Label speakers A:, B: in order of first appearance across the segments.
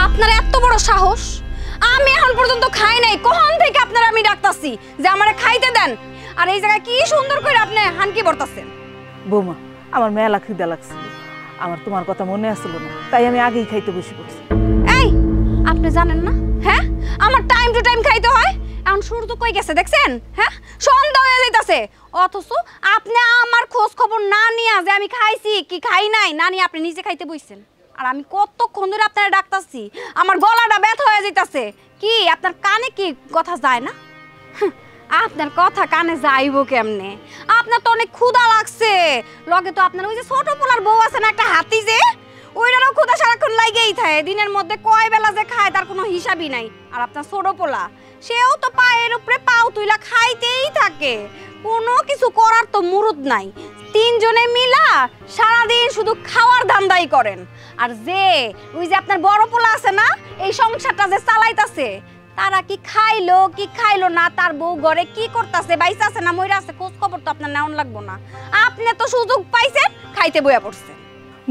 A: আপনার এত বড় সাহস! আমি এখন পর্যন্ত খাই নাই, কখন থেকে আপনারা আমি ডাকতাছি যে আমারে খাইতে দেন, আর এই জায়গায় কি সুন্দর করে আপনি হানকি বর্তাছেন।
B: বৌমা, আমার মেলা খিদা লাগছিল, আমার তোমার কথা মনে আসছিল না, তাই আমি আগেই খাইতে বসে পড়ছি।
A: এই, আপনি জানেন না হ্যাঁ আমার টাইম টু টাইম খাইতে হয়? এখন শুরু তো কই গেছে দেখছেন? হ্যাঁ, সন্ধ্যা হয়ে যাইতাছে, অথচ আপনি আমার খোঁজ খবর না নিয়ে যে আমি খাইছি কি খাই নাই না নিয়ে আপনি নিজে খাইতে বইছেন। আর আমি কতক্ষণ ধরে আপনারা ডাকতাছি, আমার গলাটা ব্যথা হয়ে যাইতাছে। কি আপনার কানে কি কথা যায় না? আপনার কথা কানে যাইব কেমনে? আপনার তো অনেক ক্ষুধা লাগছে, লগে তো আপনার ওই যে ছোট পোলার বউ আছে না, একটা হাতি, যে ওইটারও ক্ষুধা সারাক্ষণ লাগেই থাকে, দিনের মধ্যে কয় বেলা যে খায় তার কোনো হিসাবই নাই। আর আপনার ছোট পোলা, সেও তো পায়ের উপরে পাও তুইলা খাইতেই থাকে, কোনো কিছু করার তো মুরুদ নাই। তিনজনে মিলা সারাদিন শুধু খাওয়ার ধান্দাই করেন। আর যে ওই যে আপনার বড় পোলা আছে না, এই সংসারটা যে চালাইতাছে, তারা কি খাইলো না, তার বউ ঘরে কি করতেছে, বাইসা আছে না মইরা আছে, খোঁজ খবর তো আপনার নেওয়ান লাগবো না? আপনি তো সুযোগ পাইছেন, খাইতে বইয়া পড়ছেন।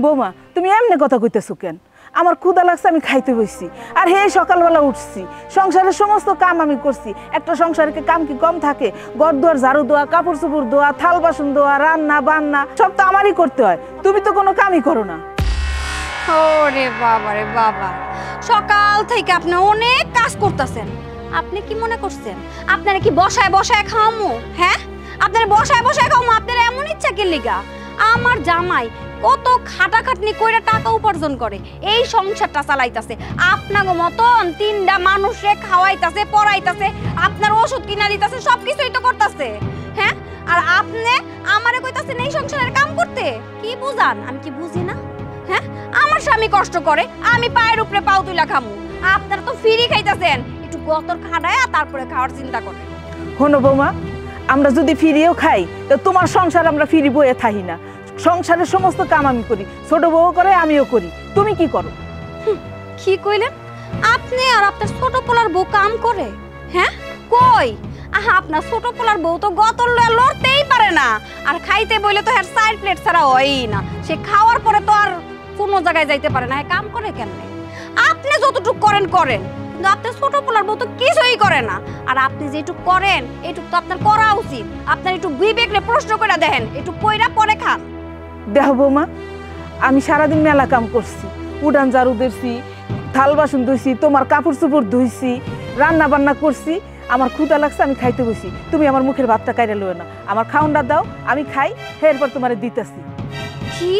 B: বৌমা, তুমি এমনি কথা কইতেছো কেন? আমার ক্ষুধা লাগছে, আমি খাইতে বসছি, আর হে সকালবেলা উঠছি, সংসারের সমস্ত কাম আমি করছি। একটা সংসারের কাম কি কম থাকে? ঘর দুয়ার ঝাড়ু দেওয়া, কাপড় চোপড় ধোয়া, থাল বাসন ধোয়া, রান্না বান্না সব তো আমারই করতে হয়, তুমি তো কোনো কামই করো না।
A: ওরে বাবা রে বাবা, সকাল থেকে আপনি অনেক কাজ করতেছেন। আপনি কি মনে করছেন আপনারা কি বসায় বসায় খাওয়ামু? হ্যাঁ, আপনারা বসায় বসায় খাওয়ামু? আপনারা এমন ইচ্ছা কি লিগা? আমার জামাই কত খাটাখাটনি কইরা টাকা উপার্জন করে এই সংসারটা চালাইতাছে, আপনাগো মতন তিনটা মানুষে খাওয়াইতাছে, পড়াইতাছে, আপনার ওষুধ কিনা দিতাছে, সবকিছুই তো করতেছে। হ্যাঁ, আর আপনি আমারে কইতাছেন এই সংসারের কাম করতে? কি বুঝান? আমি কি বুঝি না? হ্যাঁ, আমার স্বামী কষ্ট করে, আমি পায়ের উপরে পাও তুইলা খামু, আপনারা তো ফ্রি খাইতাছেন, একটু গতর খাড়ায় তারপরে খাওয়ার চিন্তা করেন।
B: শোনো বৌমা, আমরা যদি ফিরিয়েও খাই তো তোমার সংসার আমরা ফিরি বয়ে থাকি না, সংসারের সমস্ত কাম আমি করি, ছোট বউ করে আমিও করি, তুমি কি করো?
A: কি কইলেন? আপনি আর আপনার ছোট পোলার বউ কাম করে? হ্যাঁ, কই? আহা, আপনার ছোট পোলার বউ তো গতর লড়তেই পারে না, আর খাইতে বইলে তো এর 4 প্লেট ছাড়া হয়ই না, সে খাওয়ার পরে তো আর কোনো জায়গায় যাইতে পারে না, কাম করে কেমনে? আপনি যতটুকু করেন করেন, কিন্তু আপনার ছোট পোলার বউ তো কিছুই করে না। আর আপনি যেটুকু করেন এইটুকু তো আপনার করা উচিত। আপনার একটু বিবেকলে প্রশ্ন করে দেখেন, একটু কইরা পরে খান।
B: দেহ বৌমা, আমি সারাদিন মেলা কাম করছি, উঠান ঝাড়ু দিয়েছি, থাল বাসন ধুইছি, তোমার কাপড় চোপড় ধুইছি, রান্না বান্না করছি, আমার ক্ষুধা লাগছে, আমি খাইতে বসি, তুমি আমার মুখের ভাতটা কাইরা লইও না, আমার খাওনটা দাও, আমি খাই, এরপর তোমার দিতেছি।
A: কি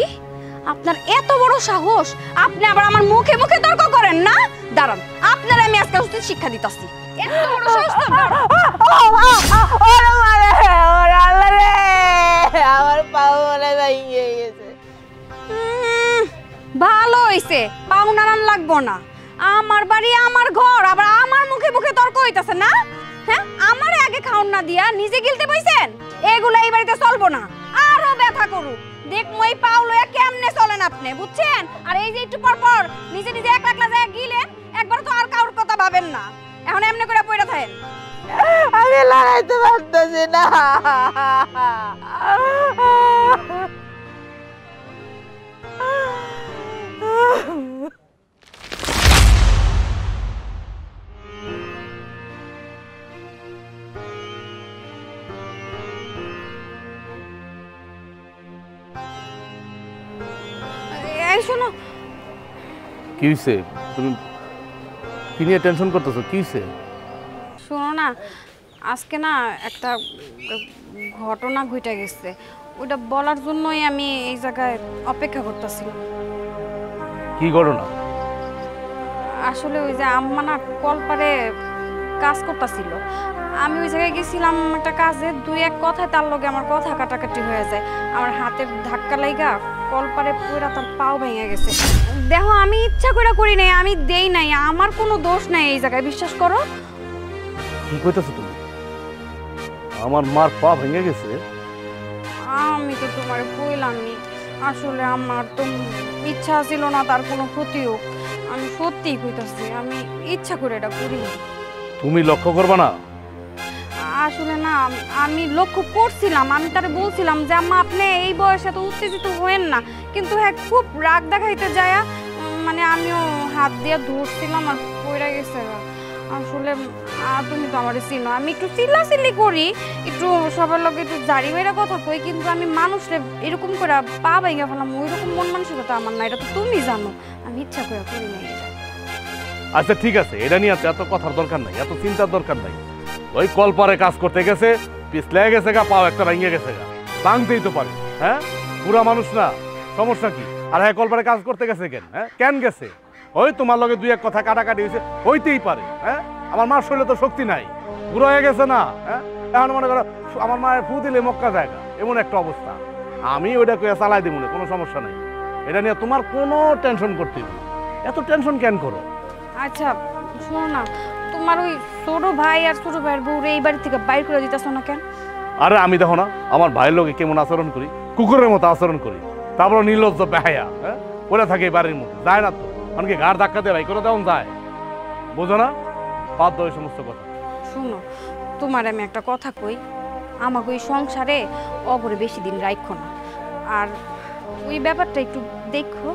A: আপনার এত বড় সাহস? আপনি আবার আমার মুখে মুখে তর্ক করেন না? দাঁড়ান, আপনার আমি আজকে উচিত শিক্ষা দিতেছি। এত বড় সাহস তো
B: আমার পাও মনে ভেঙে গেছে।
A: ভালো হইছে, পাও নাড়ান লাগবো না। আমার বাড়ি আমার ঘর, আবার আমার মুখে মুখে তর্ক হইতাছে না? হ্যাঁ, আমারে আগে খাওন না দিয়া নিজে গিলতে বইছেন? এগুলা এই বাড়িতে চলবো না, আরো ব্যথা করুক দেখমু এই পাও লইয়া কেমনে চলেন আপনি, বুঝছেন? আর এই যে একটু পর পর নিজে নিজে এক লাখ যায় গিলেন, একবার তো আর কারোর কথা ভাবেন না, এখন এমনি করে পড়ে থাকেন।
B: আমি লড়াইতে পারতেছি না।
A: এই শোনো,
C: কি হইছে? তুমি কি নিয়ে টেনশন করতেছো? কি হইছে?
A: শোনো না, আজকে না একটা ঘটনা ঘটে গেছে, ওটা বলার জন্যই আমি এই জায়গায় অপেক্ষা করতেছিলাম।
C: কি ঘটনা?
A: আসলে ওই যে আম্মা না কলপারে কাজ করতেছিল, আমি ওই জায়গায় গেছিলাম একটা কাজে, 2-1 কথায় তার লগে আমার কথা কাটাকাটি হয়ে যায়, আমার হাতের ধাক্কা লাগা কলপারে পুরা তার পাও ভেঙে গেছে। দেখো, আমি ইচ্ছা করে করি নাই, আমি দেই নাই, আমার কোনো দোষ নাই এই জায়গায়, বিশ্বাস করো।
C: কি কইতাছো তুমি? আমার মার পা ভেঙে গেছে?
A: আমি তো তোমার কইলামই, আসলে আমার তো ইচ্ছা ছিল না তার কোনো ক্ষতি হোক, আমি সত্যিই কইতাছি, আমি ইচ্ছা করে এটা করি।
C: তুমি লক্ষ্য করবা না?
A: আসলে না আমি লক্ষ্য করছিলাম, আমি তারে বলছিলাম যে আম্মা আপনি এই বয়সে তো উত্তেজিত হয়েন না, কিন্তু হ্যাঁ খুব রাগ দেখাইতে যায়। মানে আমিও হাত দিয়ে ধরছিলাম আর পড়ে গেছে। আসলে তুমি তো আমার চিনো, আমি একটু চিল্লাচিল্লি করি, একটু সবার লোক একটু জারি মেরা কথা কই, কিন্তু আমি মানুষরে এরকম করে পা ভাইঙ্গা ফেলাম ওই রকম মন মানসিকতা আমার না, এটা তো তুমি জানো। আমি ইচ্ছা করে করি না এটা।
C: আচ্ছা ঠিক আছে, এটা নিয়ে এত কথার দরকার নাই, এত চিন্তার দরকার নাই। ওই কলপারে কাজ করতে গেছে, পিছলে গেছে গা, পাও একটা ভেঙে গেছে গা, ভাঙতেই তো পারে। হ্যাঁ পুরা মানুষ না, সমস্যা কি? আর হ্যাঁ কলপারে কাজ করতে গেছে কেন? হ্যাঁ কেন গেছে? ওই তোমার লগে দুই এক কথা কাটাকাটি হয়েছে, হইতেই পারে। হ্যাঁ আমার মার শরীরে তো শক্তি নাই, বুড়ো হয়ে গেছে না। হ্যাঁ এখন মনে করো আমার মায়ের ফু দিলে মক্কা জায়গা, এমন একটা অবস্থা। আমি ওইটা কয়ে চালাই দিব না, কোনো সমস্যা নাই। এটা নিয়ে তোমার কোনো টেনশন করতে হবে না। এত টেনশন কেন করো?
A: আচ্ছা শোনো না, তোমার ওই ছোট ভাই আর ছোট ভাইয়ের বউরে এই বাড়ি থেকে বাইর করে দিতেছ না কেন?
C: আরে আমি দেখো না আমার ভাইয়ের লোকে কেমন আচরণ করি, কুকুরের মতো আচরণ করি, তারপর নির্লজ্জ বেহায়া। হ্যাঁ ওরা থাকে বাড়ির মধ্যে, যায় না তো? অনেকে ঘাড় ধাক্কা দিয়ে ভাই করে দেওয়া যায়, বোঝো না? বাধ্য ওই সমস্ত কথা।
A: শোনো তোমার আমি একটা কথা কই, আমাকে ওই সংসারে অগরে বেশি দিন রাখো না, আর ওই ব্যাপারটা একটু দেখো।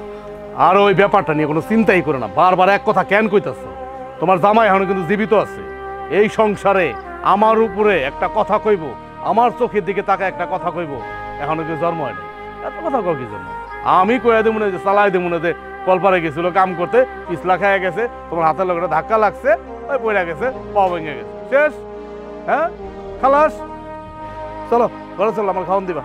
C: আর ওই ব্যাপারটা নিয়ে কোনো চিন্তাই করে না, বারবার এক কথা কেন কইতাছ? তোমার জামাই এখনো কিন্তু জীবিত আছে। এই সংসারে আমার উপরে একটা কথা কইব, আমার চোখের দিকে তাকে একটা কথা কইব, এখনো কেউ জন্ম হয় নাই। এত কথা কও কি জন্য? আমি কইয়া দেবো না যে চালাই দেবো না যে কলপারে গেছিল কাম করতে, পিছলা খেয়ে গেছে, তোমার হাতের লোকের ধাক্কা লাগছে, ওই পড়ে গেছে, পা ভেঙে গেছে, শেষ। হ্যাঁ খালাস, চলো ঘরে চলো, আমার খাওয়ান দিবা।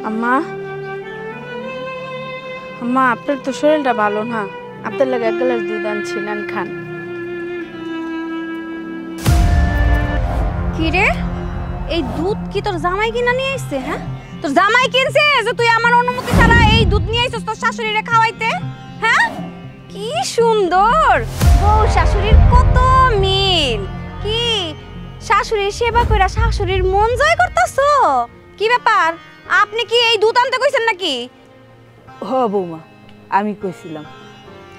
D: আম্মা, আম্মা আপনার তো শরীরটা ভালো না, আপনার লাগে এক গ্লাস দুধ আনছি, নেন খান।
A: কি রে, এই দুধ কি তোর জামাই কিনা নিয়ে আসছে? হ্যাঁ তোর জামাই কিনছে যে তুই আমার অনুমতি ছাড়া এই দুধ নিয়ে আইছস তোর শাশুড়িরে খাওয়াইতে? হ্যাঁ কি সুন্দর বউ শাশুড়ির কত মিল! কি শাশুড়ির সেবা কইরা শাশুড়ির মন জয় করতেছো? কি ব্যাপার, আপনি কি এই দুধ আনতে কইছেন নাকি?
B: হ বৌমা, আমি কইছিলাম।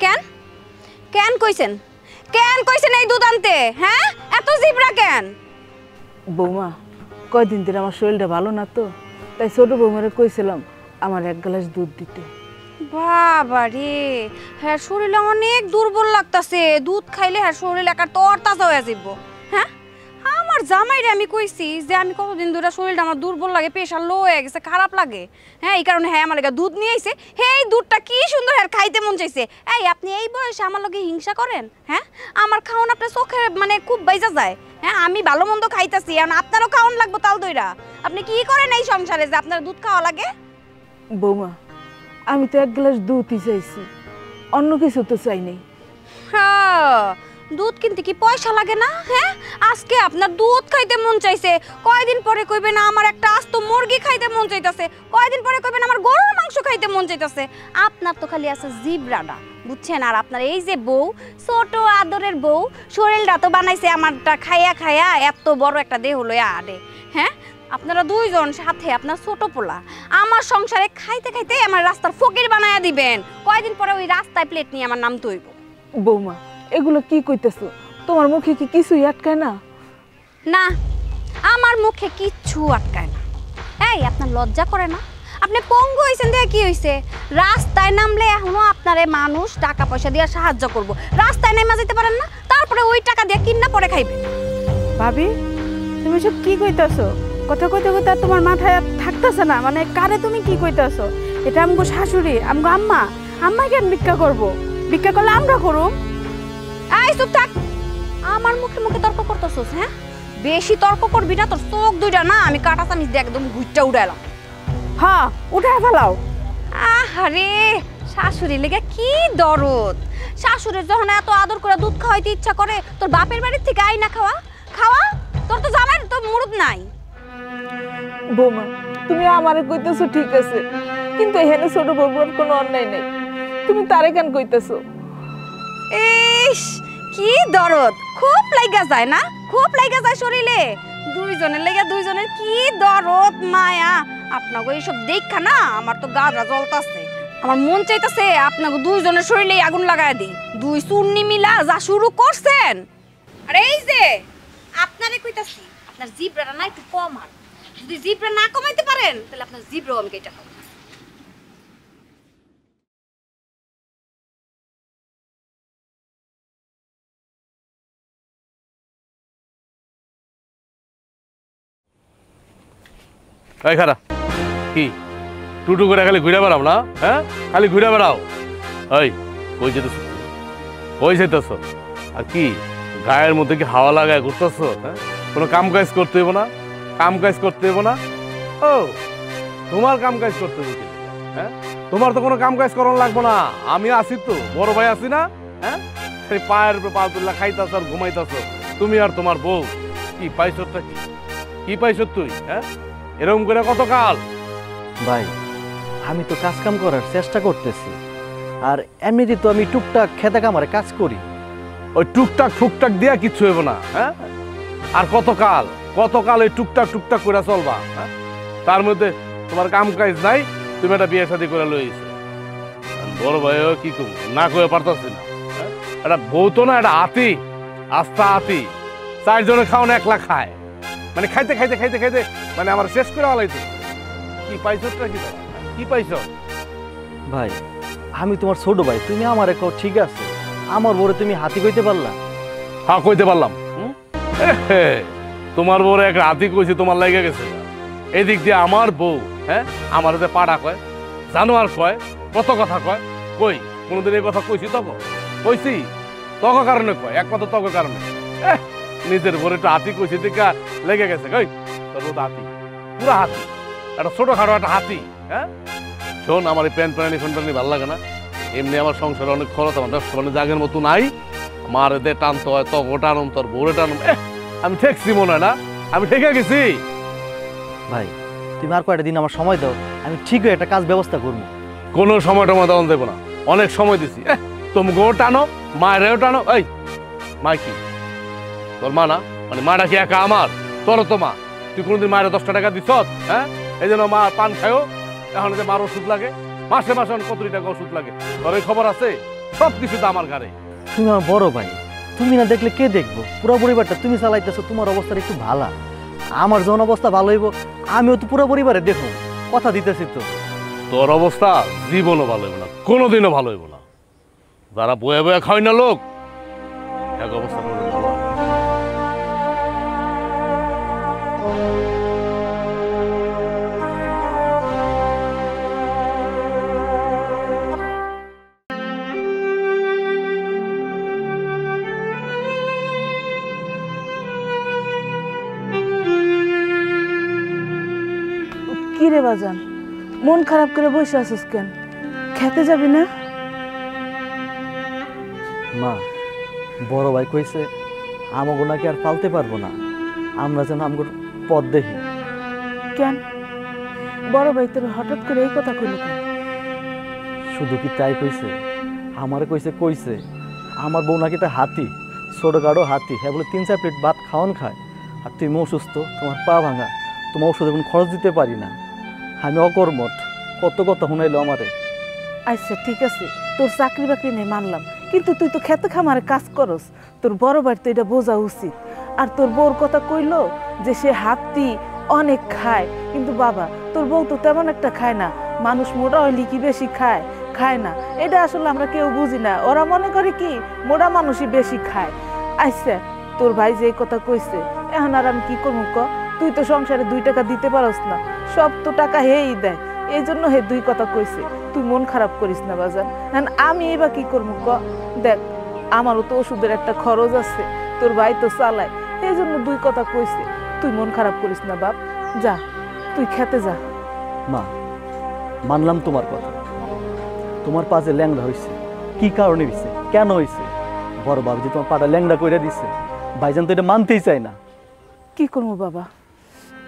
A: কেন কেন কইছেন? কেন কইছেন এই দুধ আনতে? হ্যাঁ এত জিবরা কেন?
B: বৌমা কয়দিন ধরে আমার শরীরটা ভালো না তো, তাই ছোট বৌমারে কইছিলাম আমার এক গ্লাস দুধ দিতে।
A: বাবা রে, হ্যাঁ শরীরে অনেক দুর্বল লাগতাছে, দুধ খাইলে হ্যাঁ শরীর একার তর তাজা হয়ে যাইব। হ্যাঁ আমার জামাইরে আমি কইছি যে আমি কতদিন ধরে শরীরটা আমার দুর্বল লাগে, প্রেশার লো হয়ে গেছে, খারাপ লাগে। হ্যাঁ এই কারণে হ্যাঁ আমার লাগে দুধ নিয়ে আইছে। এই দুধটা কি সুন্দর হ্যাঁ খাইতে মন চাইছে। এই আপনি এই বয়সে আমার লগে হিংসা করেন? হ্যাঁ আমার খাওন আপনার চোখে মানে খুব বাইজা যায়। হ্যাঁ আমি ভালো মন্দ খাইতাছি, এখন আপনারও খাওন লাগবো তাল দইরা। আপনি কি করেন এই সংসারে যে আপনার দুধ খাওয়া লাগে?
B: বৌমা আমি তো এক গ্লাস দুধই চাইছি, অন্য কিছু তো চাই নাই।
A: হ্যাঁ দুধ কিনতে কি পয়সা লাগে না? হ্যাঁ আজকে আপনার দুধ খাইতে মন চাইছে, কয়দিন পরে কইবেন আমার একটা আস্ত মুরগি খাইতে মন চাইতেছে, কয়দিন পরে কইবেন আমার গরুর মাংস খাইতে মন চাইতেছে। আপনার তো খালি আছে জিব্রাটা, বুঝছেন? আর আপনার এই যে বউ, ছোট আদরের বউ, শরীরটা তো বানাইছে আমারটা খাইয়া খাইয়া এত বড় একটা দেহ লইয়া আরে। হ্যাঁ আপনারা দুইজন সাথে আপনার ছোট পোলা আমার সংসারে খাইতে খাইতে আমার রাস্তার ফকির বানায়া দিবেন, কয়দিন পরে ওই রাস্তায় প্লেট নিয়ে আমার নাম তৈব।
B: বৌমা এগুলো কি কইতেছো? তোমার মুখে কি কিছুই আটকায় না?
A: না আমার মুখে কিচ্ছু আটকায় না। এই আপনার লজ্জা করে না? আপনি পঙ্গু হয়েছেন দেখে কি হয়েছে? রাস্তায় নামলে এখনো আপনারে মানুষ টাকা পয়সা দিয়ে সাহায্য করব, রাস্তায় নেমে যেতে পারেন না, তারপরে ওই টাকা দিয়ে কিনা পরে খাইবেন।
D: ভাবি তুমি সব কি কইতাছো? কথা কইতে কইতে তোমার মাথায় থাকতেছে না, মানে কারে তুমি কি কইতাছো? এটা আমগো শাশুড়ি, আমগো আম্মা, আম্মা কেন ভিক্ষা করবো? ভিক্ষা করলে আমরা করুম।
A: এই চুপ থাক, আমার মুখে মুখে তর্ক করতেছস? হ্যাঁ বেশি তর্ক করবি না, তোর চোখ দুইটা না আমি কাটা চামিচ দিয়ে একদম ঘুরটা উড়াইলাম।
D: হ্যাঁ উঠায় ফেলাও।
A: আহারে শাশুড়ি লেগে কি দরদ! শাশুড়ির যখন এত আদর করে দুধ খাওয়াইতে ইচ্ছা করে, তোর বাপের বাড়ির থেকে আই না খাওয়া খাওয়া, তোর তো জামাই তোর মুরুদ নাই।
B: বৌমা তুমি আমারে কইতেছো ঠিক আছে, কিন্তু এখানে ছোট বৌমার কোনো অন্যায় নেই, তুমি তারে কেন কইতেছো?
A: ইস কি দরদ! খুব লাগা যায় না, খুব লাগা যায় শরীরে। দুইজনের লেগে দুইজনের কি দরদ মায়া! আপনাকে এইসব দেখা না আমার তো গাটা জ্বলতাছে। আমার মন চাইতেছে আপনাকে দুইজনের শরীরে আগুন লাগায় দিই। দুই চুন্নি মিলা যা শুরু করছেন। আরে এই যে আপনারে কইতাছি, আপনার জিব্রাটা না একটু কমান। যদি জিব্রা না কমাইতে পারেন তাহলে আপনার জিব্রাও আমি কেটে খাবো।
C: এই খারা কি টুটু করে খালি ঘুরে বেড়াও না? হ্যাঁ, খালি ঘুরে বেড়াও। ওই কই যেতেছ? কই যেতেছ? আর কি গায়ের মধ্যে কি হাওয়া লাগায় ঘুরতেছ? হ্যাঁ, কোনো কাম কাজ করতে হইব না? কাম কাজ করতে হইব না? ও তোমার কাম কাজ করতে হইব কি? হ্যাঁ, তোমার তো কোনো কাম কাজ করার লাগবো না। আমি আছি তো, বড় ভাই আছি না? হ্যাঁ, সেই পায়ের উপরে পা তুললা খাইতাছ আর ঘুমাইতাছ তুমি আর তোমার বউ। কি পাইছটা কি? কি পাইছ তুই? হ্যাঁ, এরকম করে কত কাল?
E: ভাই আমি তো কাজ কাম করার চেষ্টা করতেছি, আর এমনিতে তো আমি টুকটাক খেতে কামারে কাজ করি।
C: ওই টুকটাক ফুকটাক দিয়া কিচ্ছু হইব না। হ্যাঁ, আর কতকাল কতকাল এই টুকটাক টুকটাক করে চলবা? হ্যাঁ, তার মধ্যে তোমার কাম কাজ নাই, তুমি একটা বিয়ে শাদী করে লইছো। বড় ভাইও কি কম না করে পারতাছি না। এটা বউ তো না, এটা হাতি, আস্থা হাতি। 4 জনে খাও না, 1 লাখ খায়। মানে খাইতে খাইতে খাইতে খাইতে মানে আমার শেষ করে আলাইতো। কি পাইছো কি কি পাইছো?
E: ভাই আমি তোমার ছোট ভাই, তুমি আমার কও ঠিক আছে, আমার বউরে তুমি হাতি কইতে পারলা?
C: হ্যাঁ কইতে পারলাম। তোমার বউরে একটা হাতি কইছি, তোমার লেগে গেছে। এদিক দিয়ে আমার বউ, হ্যাঁ, আমার যে পাড়া কয়, জানোয়ার কয়, কত কথা কয়। কই কোনোদিন এই কথা কইছি? তখন কইছি? তক কারণে কয়, একমাত্র তক কারণে। নিজের বউরে একটা হাতি কইছি, দেখা লেগে গেছে। কই তোর বউ হাতি, পুরা হাতি, একটা ছোটখাটো একটা হাতি। হ্যাঁ শোন, আমার এই প্যান্ট প্যান্টি ফ্যান প্যান্টি ভালো লাগে না। এমনি আমার সংসারে অনেক খরচ, আমার ব্যবসা মানে জাগের মতো নাই। আমার এদের টানতে হয়, তক টানুম, তোর বউরে টানুম। আমি ঠেকছি মনে হয় না? আমি ঠেকে গেছি।
E: ভাই তুমি আর কয়টা দিন আমার সময় দাও, আমি ঠিকই একটা কাজ ব্যবস্থা করবো।
C: কোনো সময় টমা দেওয়া দেবো না, অনেক সময় দিছি। তোমাকেও টানো, মায়েরও টানো। এই মা কি তোর মা না? মানে মাটা কি একা আমার? তোরও তো মা। তুই কোনোদিন মায়ের 10টা টাকা দিছ? হ্যাঁ, এই জন্য মা পান খায়ও। এখন যে মার ওষুধ লাগে, মাসে মাসে কত টাকা ওষুধ লাগে, তোর এই খবর আছে? সব কিছু তো আমার ঘরে।
E: তুমি আমার বড় ভাই, তুমি না দেখলে কে দেখবো? পুরো পরিবারটা তুমি চালাইতেছো, তোমার অবস্থাটা একটু ভালো। আমার যখন অবস্থা ভালো হইব, আমিও তো পুরো পরিবারে দেখো, কথা দিতেছি তো।
C: তোর অবস্থা জীবনও ভালো হইব না, কোনোদিনও ভালো হইব না। যারা বয়ে বয়ে খায় না লোক, এক অবস্থা করে ভালো হয়।
B: কি রে বাজান, মন খারাপ করে বসে আছিস কেন? খেতে যাবি না?
E: মা, বড় ভাই কইছে আমাগো নাকি আর পালতে পারবো না, আমরা যেন আমগোর পথ দেখি।
B: কেন বড় ভাই তোর হঠাৎ করে এই কথা কইল কেন?
E: শুধু কি তাই কইছে? আমারে কইছে আমার বউ নাকি তা হাতি, ছোটখাটো হাতি। হ্যাঁ বলে 3-4 প্লেট ভাত খাওয়ান খায়, আর তুমি অসুস্থ, তোমার পা ভাঙা, তোমার ওষুধে কোনো খরচ দিতে পারি না, আমি অকর্মঠ। কত কথা শুনাইলো আমারে।
B: আচ্ছা ঠিক আছে, তোর চাকরি বাকরি নেই মানলাম, কিন্তু তুই তো খেতে খামারে কাজ করস, তোর বড় ভাই তো এটা বোঝা উচিত। আর তোর বউর কথা কইলো যে সে হাতি অনেক খায়, কিন্তু বাবা তোর বউ তো তেমন একটা খায় না। মানুষ মোটা হইলে কি বেশি খায়? খায় না। এটা আসলে আমরা কেউ বুঝি না, ওরা মনে করে কি মোটা মানুষই বেশি খায়। আচ্ছা তোর ভাই যে কথা কইছে, এখন আর আমি কি করবো ক? তুই তো সংসারে 2 টাকা দিতে পারস না, সব তো টাকা হেই দেয়, এই জন্য হে 2 কথা কইছে। তুই মন খারাপ করিস না বাজান। আমি এবার কি করবো ক? দেখ আমারও তো ওষুধের একটা খরচ আছে, তোর ভাই তো চালায়, এই জন্য 2 কথা কইছে। তুই মন খারাপ করিস না বাপ, যা তুই খেতে যা।
E: মা, মানলাম তোমার কথা, তোমার পা যে ল্যাংড়া হয়েছে, কি কারণে হয়েছে, কেন হয়েছে? বড় বাবু যে তোমার পাটা ল্যাংড়া করে দিছে, ভাইজান তো এটা মানতেই চায় না।
B: কি করবো বাবা,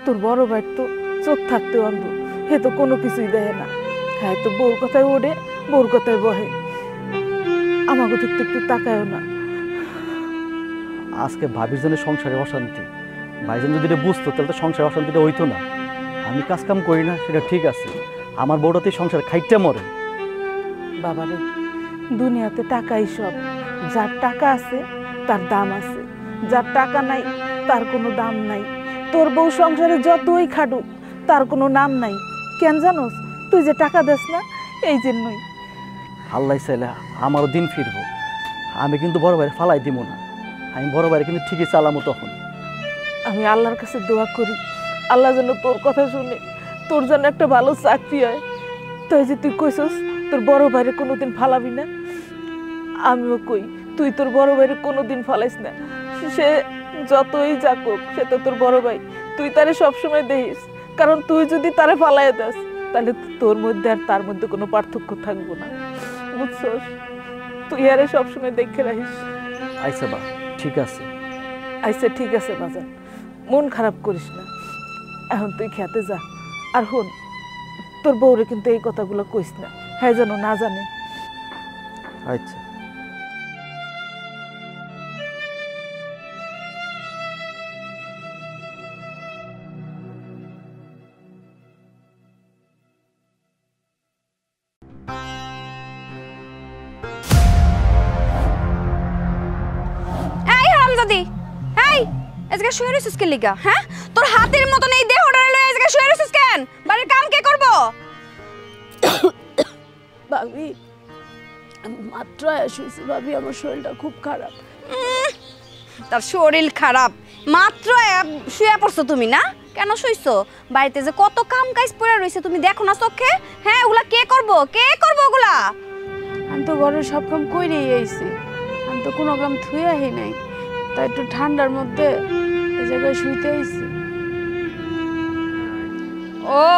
B: তোর বড় ভাই তো চোখ থাকতে অন্ধ, হে তো কোনো কিছুই দেখে না। হ্যাঁ তো বউর কথায় ওড়ে, বউর কথায় বহে, আমাকে দেখতে একটু তাকায়ও না।
E: আজকে ভাবির জন্য সংসারে অশান্তি, ভাইজান যদি এটা বুঝতো তাহলে তো সংসারে অশান্তিটা হইতো না। আমি কাজ কাম করি না সেটা ঠিক আছে, আমার বউটাতে সংসার খাইতে মরে,
B: বাবারে, দুনিয়াতে টাকাই সব। যার টাকা আছে তার দাম আছে, যার টাকা নাই তার কোনো দাম নাই। তোর বউ সংসারে যতই খাটুক তার কোনো নাম নাই। কেন জানোস? তুই যে টাকা দেস না, এই জন্যই।
E: আল্লাহ চাইলে আমারও দিন ফিরবো। আমি কিন্তু বড় ভাইয়ের ফালাই দিব না। আমি বড় ভাইয়ের কিন্তু ঠিকই চালামো তখন।
B: আমি আল্লাহর কাছে দোয়া করি, আল্লাহ যেন তোর কথা শুনে তোর যেন একটা ভালো চাকরি হয়। তাই যে তুই কইছস তোর বড় ভাইরে কোনোদিন ফালাবি না, আমিও কই তুই তোর বড় ভাইরে কোনোদিন ফালাইস না। সে যতই যাকুক, সে তো তোর বড় ভাই। তুই তারে সবসময় দেখিস, কারণ তুই যদি তারে ফালাই দাস তাহলে তোর মধ্যে আর তার মধ্যে কোনো পার্থক্য থাকবো না, বুঝছস? তুই আরে সবসময় দেখে রাখিস।
E: আচ্ছা বা, ঠিক আছে।
B: আচ্ছা ঠিক আছে বাজান, মন খারাপ করিস না। এখন তুই খেতে যা। আর হন, তোর বউরে কিন্তু এই কথাগুলো কইস না, হ্যাঁ যেন না জানে।
E: আচ্ছা।
A: এই হারামজাদি, এই এজকে শুয়ে রইছিস কেন লিগা? হ্যাঁ, তোর হাতের মতন এই দেহটা লয়ে এজকে শুয়ে রইছিস কেন? বাড়ির কাম কে করব?
D: ভাবি, মাত্র শুয়েছি ভাবি, আমার শরীরটা খুব খারাপ।
A: তার শরীর খারাপ, মাত্র শুয়ে পড়ছো তুমি না? কেন শুইছো? বাড়িতে যে কত কাম কাজ পড়ে রইছে তুমি দেখো না চোখে? হ্যাঁ, ওগুলা কে করব? কে করব ওগুলা?
D: আমি তো ঘরের সব কাম কইরেই আইছি, আমি তো কোনো কাম থুয়ে আহি নাই। তাই একটু ঠান্ডার মধ্যে এই জায়গায় শুইতে আইছি।
A: ও,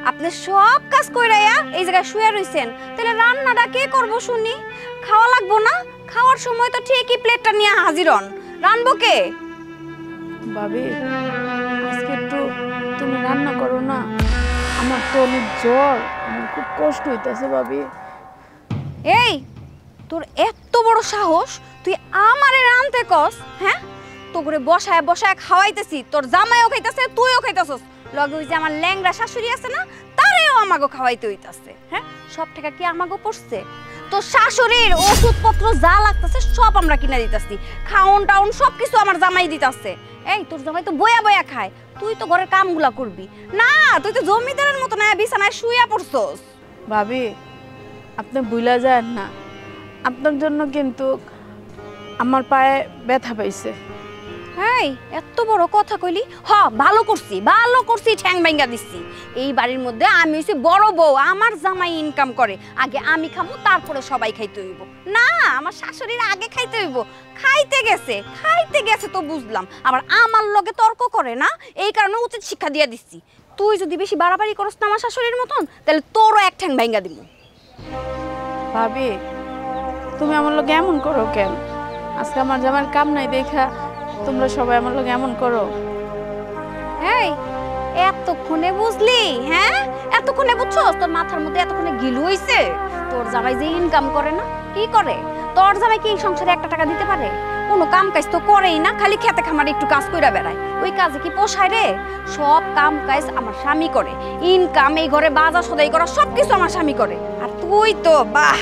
A: আপনি সব কাজ কইরাইয়া এই জায়গায় শুয়ে রইছেন, তাহলে রান্নাটা কে করব শুনি? খাওয়া লাগবো না? খাওয়ার সময় তো ঠিকই প্লেটটা নিয়ে হাজির হন, রানবো কে?
D: ভাবি, আজকে একটু তুমি রান্না করো না, আমার তো অনেক জ্বর, আমার খুব কষ্ট হইতাছে ভাবি।
A: এই, তোর এত বড় সাহস, তুই আমারে রানতে কস? হ্যাঁ, তো করে বসায় বসায় খাওয়াইতেছি, তোর জামাইও খাইতাছে, তুইও খাইতাছস, লগে ওই যে আমার ল্যাংড়া শাশুড়ি আছে না, তারেও আমাগো খাওয়াইতে হইতাছে। হ্যাঁ, সব টাকা কি আমাগো পড়ছে? তোর শাশুড়ির ওষুধপত্র যা লাগতেছে সব আমরা কিনা দিতাছি, খাওন টাউন সব কিছু আমার জামাই দিতাছে। এই, তোর জামাই তো বয়া বয়া খায়, তুই তো ঘরের কামগুলা করবি না? তুই তো জমিদারের মতো না বিছানায় শুইয়া পড়ছস।
D: ভাবি, আপনি ভুলা যান না, আপনার জন্য কিন্তু আমার পায়ে ব্যথা পাইছে।
A: এই, এত বড় কথা কইলি? হ, ভালো করছি, ঠ্যাং ভাঙ্গা দিচ্ছি। এই বাড়ির মধ্যে আমি হইছি বড় বউ, আমার জামাই ইনকাম করে, আগে আমি খামু, তারপরে সবাই খাইতে হইব না? আমার শাশুড়ির আগে খাইতে হইব। খাইতে গেছে তো বুঝলাম, আবার আমার লগে তর্ক করে না, এই কারণে উচিত শিক্ষা দিয়া দিচ্ছি। তুই যদি বেশি বাড়াবাড়ি করস না আমার শাশুড়ির মতন, তাহলে তোরও এক ঠ্যাং ভাঙ্গা দিব।
D: ভাবি, তুমি আমার লোক এমন করো কেন? আজকে আমার জামার কাম নাই দেখা তোমরা সবাই আমার লোক এমন করো।
A: এই, এতক্ষণে বুঝলি? হ্যাঁ, এতক্ষণে বুঝছস? তোর মাথার মধ্যে এতক্ষণে গিলু হইছে? তোর জামাই যে ইনকাম করে না, কি করে? তোর জামাই কি এই সংসারে একটা টাকা দিতে পারে? কোনো কাম কাজ তো করেই না, খালি খেতে খামারে একটু কাজ কইরা বেড়ায়। ওই কাজে কি পোষায় রে? সব কাম কাজ আমার স্বামী করে, ইনকাম এই ঘরে বাজার সদাই করা সবকিছু আমার স্বামী করে। আর তুই তো বাহ,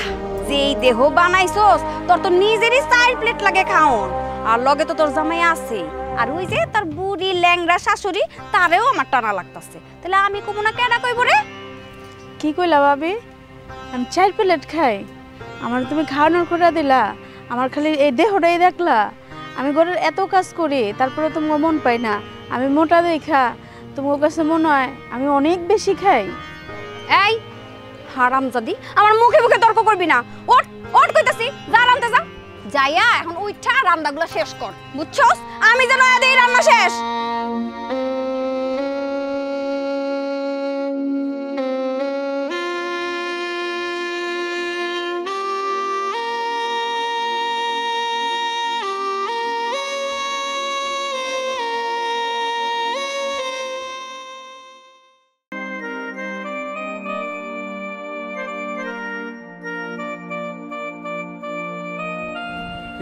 A: যেই দেহ বানাইছস, তোর তো নিজেরই 4 প্লেট লাগে খাওন, আর লগে তো তোর জামাই আছে, আর ওই যে তার বুড়ি ল্যাংড়া শাশুড়ি, তারেও আমার টানা লাগতাছে। তাহলে আমি কমু না, কেডা কইব রে?
D: কি কইলা ভাবি? আমি 4 প্লেট খাই, আমার তুমি খাওয়ানোর করে দিলা, আমার খালি এই দেহটাই দেখলা। আমি ঘরের এত কাজ করি, তারপরে তোমার মন পাই না, আমি মোটা দেখা তোমার কাছে মনে হয় আমি অনেক বেশি খাই।
A: এই হারামজাদি, আমার মুখে মুখে তর্ক করবি না। ওঠ ওঠ কইতাছি, যা রান্না যা, যাইয়া এখন উইঠা রান্নাগুলো শেষ কর, বুঝছস? আমি যেন এই রান্না শেষ।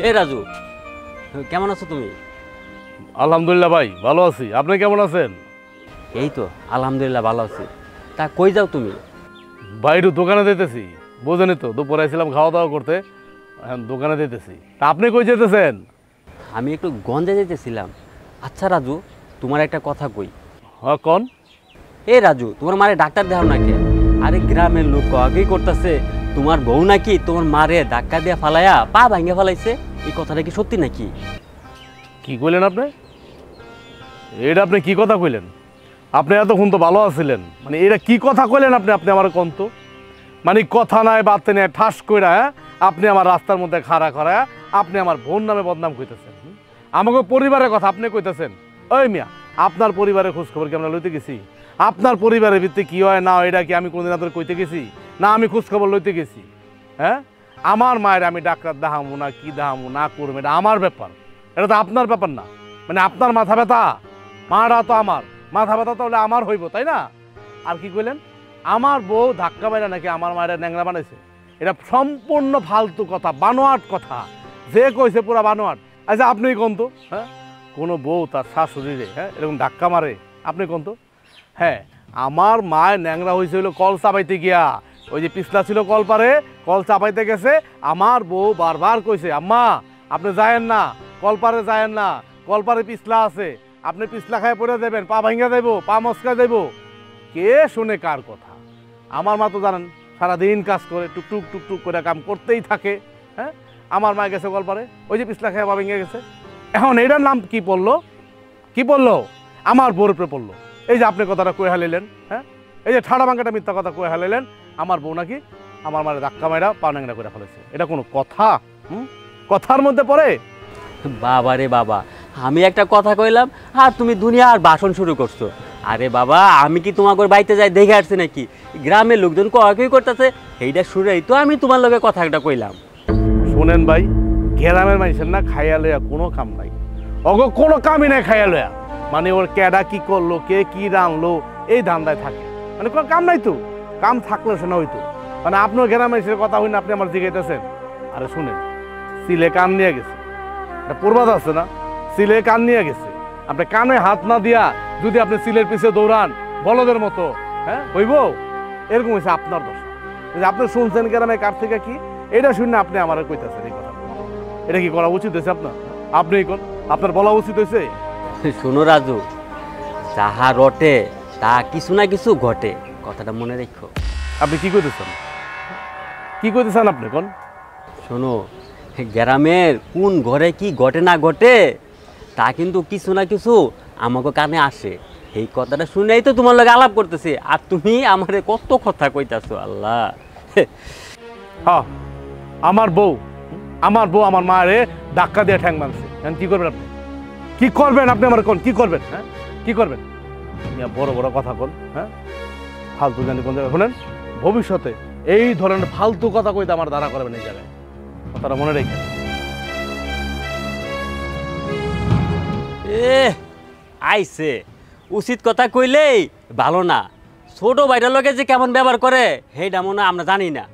F: এ রাজু, কেমন আছো তুমি?
C: আলহামদুলিল্লাহ ভাই, ভালো আছি। আপনি কেমন আছেন?
F: এই তো আলহামদুলিল্লাহ ভালো আছি। তা কই যাও তুমি?
C: বাইরে দোকানে যেতেছি। বোঝেনি তো, দুপুরে ছিলাম খাওয়া দাওয়া করতে, এখন দোকানে যেতেছি। তা আপনি কই যেতেছেন?
F: আমি একটু গঞ্জে যেতেছিলাম। আচ্ছা রাজু, তোমার একটা কথা কই।
C: হ্যাঁ কোন?
F: এ রাজু, তোমার মারে ডাক্তার দেখাও নাকি? আরে গ্রামের লোক আগেই করতেছে তোমার বউ নাকি তোমার মারে ধাক্কা দিয়ে ফালাইয়া পা ভাঙে ফালাইছে। এই কথাটা কি সত্যি নাকি?
C: কি কইলেন আপনি? এটা আপনি কি কথা কইলেন? আপনি এতক্ষণ তো ভালো আছিলেন, মানে এটা কি কথা কইলেন আপনি? আপনি আমার কন্ত মানে কথা নাই বাড়তে নেই ঠাস কইরা, হ্যাঁ আপনি আমার রাস্তার মধ্যে খাড়া করা, আপনি আমার বোন নামে বদনাম কইতেছেন। আমাকে পরিবারের কথা আপনি কইতেছেন। ওই মিয়া, আপনার পরিবারের খোঁজ খবর কি আমরা লইতে গেছি? আপনার পরিবারের ভিত্তি কি হয় না এটা কি আমি কোনোদিন আপনার কইতে গেছি? না আমি খোঁজ খবর লইতে গেছি? হ্যাঁ, আমার মায়ের আমি ডাক্তার দেখামো না কি দেখামো না করবো এটা আমার ব্যাপার, এটা তো আপনার ব্যাপার না। মানে আপনার মাথা ব্যথা, মারা তো আমার মাথা ব্যথা, তাহলে আমার হইব তাই না? আর কি কইলেন? আমার বউ ধাক্কা মারা নাকি আমার মায়ের ন্যাংরা বানাইছে? এটা সম্পূর্ণ ফালতু কথা, বানোয়াট কথা। যে কইছে পুরা বানোয়াট। আচ্ছা আপনি কোন তো, হ্যাঁ কোনো বউ তার শাশুড়িরে হ্যাঁ এরকম ধাক্কা মারে? আপনি কোন তো? হ্যাঁ, আমার মায়ের ন্যাংরা হয়েছে হইলো কল চাপাইতে গিয়া। ওই যে পিছলা ছিল কল পারে, কল চাপাইতে গেছে, আমার বউ বারবার কইছে আম্মা আপনি যায়েন না, কল পারে যায়েন না, কল পারে পিছলা আছে, আপনি পিছলা খায় পড়ে দেবেন, পা ভাঙ্গা দেবো, পা মস্কা দেবো। কে শুনে কার কথা? আমার মা তো জানেন সারাদিন কাজ করে টুকটুক টুকটুক করে কাম করতেই থাকে। হ্যাঁ, আমার মা গেছে কল পারে, ওই যে পিছলা খায় পা ভেঙে গেছে। এখন এটার নাম কি পড়লো? কি পড়লো? আমার বউর উপরে পড়লো। এই যে আপনি কথাটা কয়ে হালাইলেন, হ্যাঁ এই যে ঠাড়া ভাঙ্গাটা মিথ্যা কথা কয়ে হালাইলেন, আমার বউ নাকি আমার মায়ের ধাক্কা মায়েরা পা ন্যাংরা করে ফেলেছে। এটা কোনো কথা? কথার মধ্যে পড়ে?
F: বাবা রে বাবা, আমি একটা কথা কইলাম আর তুমি দুনিয়ার ভাষণ শুরু করছো। আরে বাবা, আমি কি তোমার বাড়িতে যাই দেখে আসছি নাকি? গ্রামের লোকজন কই করতেছে এইটা শুনেই তো আমি তোমার লগে কথাটা কইলাম।
C: শোনেন ভাই, গ্রামের মানুষের না খাইয়া লইয়া কোনো কাম নাই, অগ কোনো কামই নাই খাইয়া লইয়া। মানে ওর ক্যাডা কি করলো, কে কি রানলো, এই ধান্দায় থাকে। মানে কোনো কাম নাই তো, কাম থাকলে শোনা হইতো। মানে আপনার গ্রামের মানুষের কথা হই না আপনি আমার জিগাইতেছেন? আরে শুনেন, সিলে কান নিয়ে গেছে, একটা প্রবাদ আছে না, সিলে কান নিয়ে গেছে। আপনি কানে হাত না দিয়া যদি আপনি সিলের পিছে দৌড়ান বলদের মতো, হ্যাঁ হইব? এরকম হয়েছে আপনার দোষ। আপনি শুনছেন গ্রামে কার থেকে কি, এটা শুনে আপনি আমার কইতেছেন এই কথা। এটা কি করা উচিত হয়েছে আপনার? আপনি কোন, আপনার বলা উচিত হয়েছে?
F: শোনো রাজু, যাহা রটে তা কিছু না কিছু ঘটে, কথাটা মনে রেখো।
C: আপনি কি করতেছেন? কি করতেছেন আপনি কোন?
F: শোনো, গ্রামের কোন ঘরে কি ঘটে না ঘটে তা কিন্তু কিছু না কিছু আমাকে কানে আসে। এই কথাটা শুনেই তো তোমার লগে আলাপ করতেছি, আর তুমি আমারে কত কথা কইতাছো। আল্লাহ,
C: হ্যাঁ আমার বউ আমার মায়ের ধাক্কা দিয়ে ঠ্যাং মারছে। কি করবেন আপনি? কি করবেন আপনি আমার কোন? কি করবেন? হ্যাঁ কি করবেন? বড় বড় কথা কোন, হ্যাঁ ফালতু জানি কোন জায়গায়। শোনেন, ভবিষ্যতে এই ধরনের ফালতু কথা কইতে আমার দ্বারা করবেন এই জায়গায়, কথাটা মনে রেখে।
F: আইছে উচিত কথা কইলেই ভালো না, ছোট ভাইটার লগে যে কেমন ব্যবহার করে সেইটা মনে আমরা জানি না।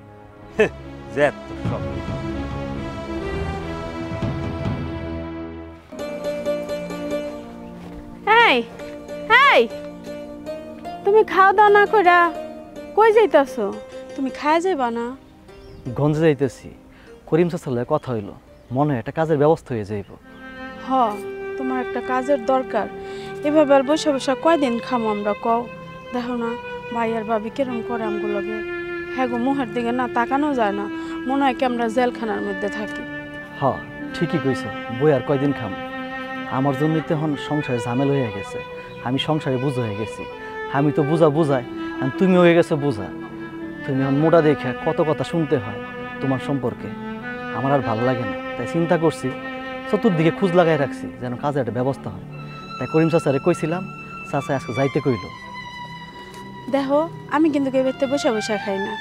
D: এই এই, তুমি খাওয়া দাওয়া না কইরা কই যাইতাছো? তুমি খায়া যাইবা না?
E: গঞ্জে যাইতেছি, করিম চাচার লগে কথা হইলো, মনে হয় একটা কাজের ব্যবস্থা হয়ে যাইব।
D: হ, তোমার একটা কাজের দরকার। এভাবে আর বসে বসে কয়দিন খামো আমরা? কও দেখো না ভাই আর ভাবি কিরম করে আমগুলোকে। হ্যাঁ গো, মুহের দিকে না তাকানো যায় না, মনে হয় কি আমরা জেলখানার মধ্যে থাকি।
E: হ ঠিকই কইছ, বই আর কয়দিন খাম। আমার জন্যই তো এখন সংসারে ঝামেল হয়ে গেছে, আমি সংসারে বুঝ হয়ে গেছি। আমি তো বুঝাই, তুমি হয়ে গেছো বোঝা। তুমি এখন মোটা দেখে কত কথা শুনতে হয় তোমার সম্পর্কে, আমার আর ভালো লাগে না। তাই চিন্তা করছি, চতুর্দিকে খোঁজ লাগাই রাখছি যেন কাজে একটা ব্যবস্থা হয়। তাই করিম চাচারে কইছিলাম, চাচা আজকে যাইতে কইল।
D: দেখো, আমি কিন্তু এবারতে বসে বসে খাই না।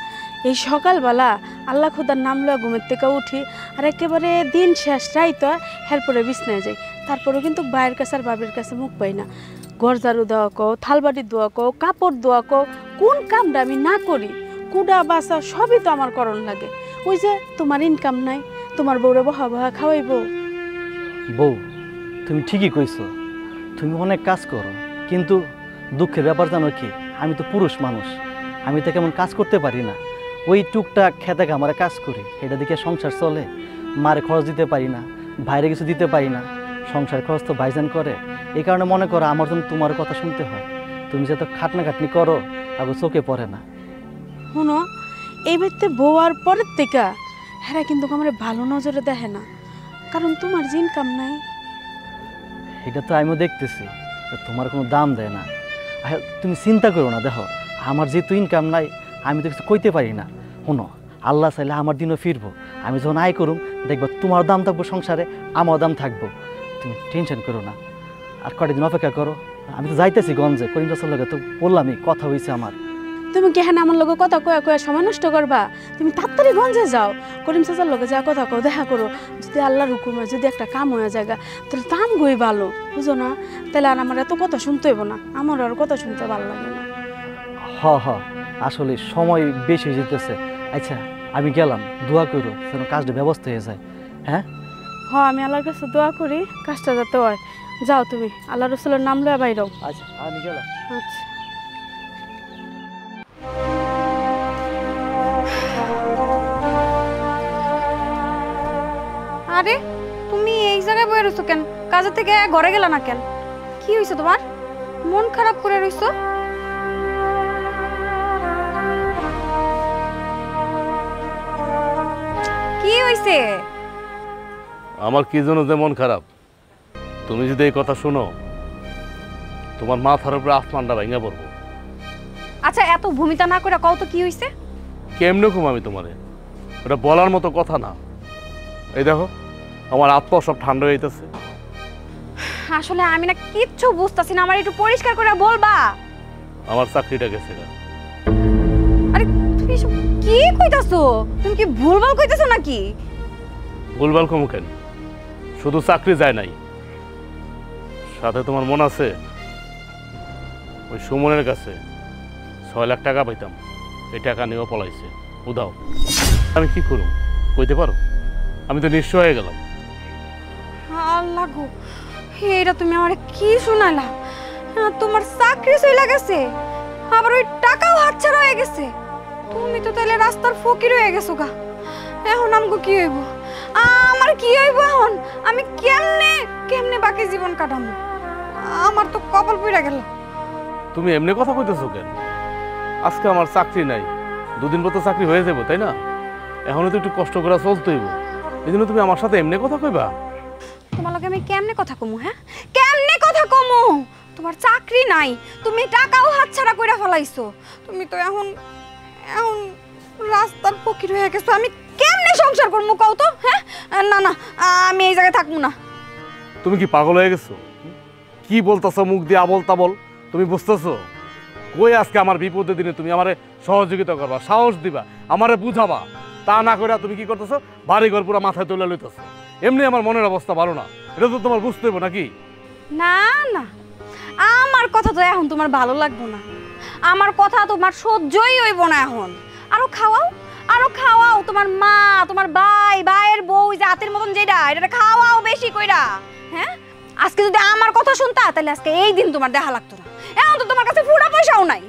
D: এই সকালবেলা আল্লাহ খোদার নাম লওয়া ঘুমের থেকে উঠি, আর একেবারে দিন শেষ রাইত এরপরে বিছনায় যাই। তারপরেও কিন্তু ভাইয়ের কাছে আর বাবির কাছে মুখ পাই না। ঘর ঝাড়ু দেওয়া কও, থালবাটি ধোয়া কও, কাপড় ধোয়া কও, কোন কামটা আমি না করি? কুড়া বাসা সবই তো আমার করণ লাগে। ওই যে তোমার ইনকাম নাই, তোমার বউরে বহা বহা খাওয়াইব।
E: বউ, তুমি ঠিকই কইছো, তুমি অনেক কাজ করো, কিন্তু দুঃখের ব্যাপার জানো কি, আমি তো পুরুষ মানুষ, আমি তো কেমন কাজ করতে পারি না। ওই টুকটাক খেতে খামারে কাজ করি, এটা দেখে সংসার চলে। মারে খরচ দিতে পারি না, বাইরে কিছু দিতে পারি না, সংসার খরচ তো ভাইজান করে। এই কারণে মনে করো আমার জন্য তোমার কথা শুনতে হয়। তুমি যত খাটনি করো আবার চোখে পড়ে না।
D: শোনো, এই বাড়িতে বউ আর পরের থেকে হ্যাঁ কিন্তু আমার ভালো নজরে দেখে না, কারণ তোমার যে ইনকাম নাই।
E: এটা তো আমিও দেখতেছি, তোমার কোনো দাম দেয় না। আর তুমি চিন্তা করো না, দেখো আমার যেহেতু ইনকাম নাই আমি তো কিছু কইতে পারি না। শোনো, আল্লাহ চাইলে আমার দিনও ফিরবো। আমি যখন আয় করুম দেখবো তোমার দাম থাকবো সংসারে, আমার দাম থাকবো। তুমি টেনশন করো না, আর কটা দিন অপেক্ষা করো। আমি তো যাইতেছি গঞ্জে, করিম চাচার লগে তো বললামই, কথা হয়েছে আমার।
D: তুমি কি হ্যাঁ আমার লগে কথা কয়া কয়া সময় নষ্ট করবা? তুমি তাড়াতাড়ি গঞ্জে যাও, করিম চাচার লগে যা কথা কও, দেখা করো। যদি আল্লাহর হুকুমে যদি একটা কাম হয়ে যায় তাহলে দাম গই ভালো, বুঝো না? তাহলে আর আমার এত কথা শুনতে হইব না, আমার আর কথা শুনতে ভালো লাগে না।
E: হ আসলে সময় বেশি হয়ে যেতেছে। আচ্ছা আমি গেলাম, দোয়া করো যেন কাজটা ব্যবস্থা হয়ে যায়। হ্যাঁ
D: আমি আল্লাহর কাছে দোয়া করি কাজটা যাতে হয়। যাও তুমি, আল্লাহ রসুলের নাম লয়ে বাইরও।
E: আচ্ছা আমি গেলাম।
D: আচ্ছা।
A: আরে তুমি এই জায়গায় বয়ে রইছো কেন? কাজের থেকে ঘরে গেলা না কেন? কি হইছে তোমার? মন খারাপ করে রইছো? কি হইছে?
C: আমার কি জন্য যে মন খারাপ, তুমি যদি এই কথা শোনো তোমার মাথার উপরে আসমানটা ভেঙে পড়বো।
A: আচ্ছা এত ভূমিতা না করে কও তো কি হইছে?
C: কেমনে ঘুম আমি তোমারে, ওটা বলার মতো কথা না। এই দেখো আমার আত্মা সব ঠান্ডা হয়ে যেতেছে।
A: আসলে আমি না কিচ্ছু বুঝতাছি না, আমার একটু পরিষ্কার করে বলবা?
C: আমার চাকরিটা গেছে গা।
A: আরে তুমি এসব কি কইতাছো? তুমি কি ভুলভাল কইতাছো নাকি?
C: ভুলভাল কমু কেন, শুধু চাকরি যায় নাই, সাথে তোমার মন আছে ওই সুমনের কাছে 6 লাখ টাকা পাইতাম, এই টাকা নিয়েও পলাইছে। উদাও আমি কি করুম কইতে পারো? আমি তো নিঃস্ব হয়ে গেলাম।
A: আল্লাহ গো, এটা তুমি আমারে কি শুনাইলা? তোমার চাকরি চলে গেছে, আবার ওই টাকাও হাতছাড়া হয়ে গেছে। তুমি তো তাহলে রাস্তার ফকির হয়ে গেছো গা। এখন আমগো কি হইব? আমার কি হইব এখন? আমি কেমনে কেমনে বাকি জীবন কাটাবো? আমার তো কপাল পুড়া গেল।
C: তুমি এমনি কথা কইতেছো কেন? আজকে আমার চাকরি নাই, 2 দিন পর তো চাকরি হয়ে যাবো, তাই না? এখনো তো একটু কষ্ট করে চলতে হইব, এই জন্য তুমি আমার সাথে এমনি কথা কইবা?
A: তোমার লগে আমি কেমনে কথা কমু? হ্যাঁ কেমনে কথা কমু? তোমার চাকরি নাই, তুমি টাকাও হাতছাড়া কইরা ফলাইছো, তুমি তো এখন এখন রাস্তার ফকির হয়ে গেছো। আমি কেমনে সংসার করবো কও তো? হ্যাঁ না না, আমি এই জায়গায় থাকবো না।
C: তুমি কি পাগল হয়ে গেছো? কি বলতেছো মুখ দিয়ে আবল তাবল? তুমি বুঝতেছো কই আজকে আমার বিপদের দিনে তুমি আমারে সহযোগিতা করবা, সাহস দিবা, আমারে বুঝাবা, তা না করে তুমি কি করতেছো? বাড়ি ঘর পুরো মাথায় তুলে লইতেছো। এমনি আমার মনের অবস্থা ভালো না, এটা তো তোমার বুঝতে হইব নাকি?
A: না না, আমার কথা তো এখন তোমার ভালো লাগবে না, আমার কথা তোমার সহ্যই হইব না এখন। আরো খাওয়াও, আরো খাওয়াও, তোমার মা, তোমার ভাই, ভাইয়ের বউ, জাতের মতন যেটা, এটা খাওয়াও বেশি কইরা। হ্যাঁ আজকে যদি আমার কথা শুনতা তাহলে আজকে এই দিন তোমার দেখা লাগতো না। এখন তো তোমার কাছে পুরা পয়সাও নাই।